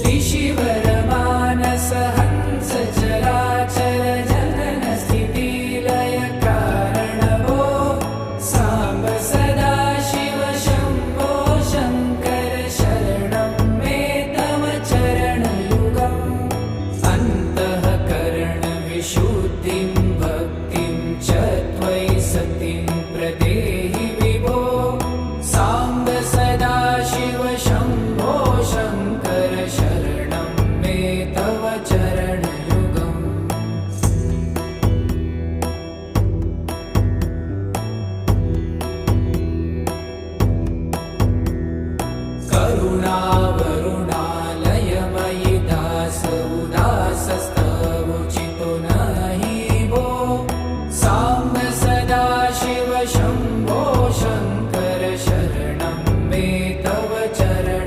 त्रिशिवरमानस हंस चराचर जनन स्थिति लय कारणभो साम्ब सदा शिव शम्भो शङ्कर शरणं मे तव चरणयुगम् अन्तःकरणविशुद्धिं भक्तिं च त्वयि सतिं प्रदेहि विभो साम्ब सदा शिव शम्भो शङ्कर शरणं मे तव चरणयुगम् करुणा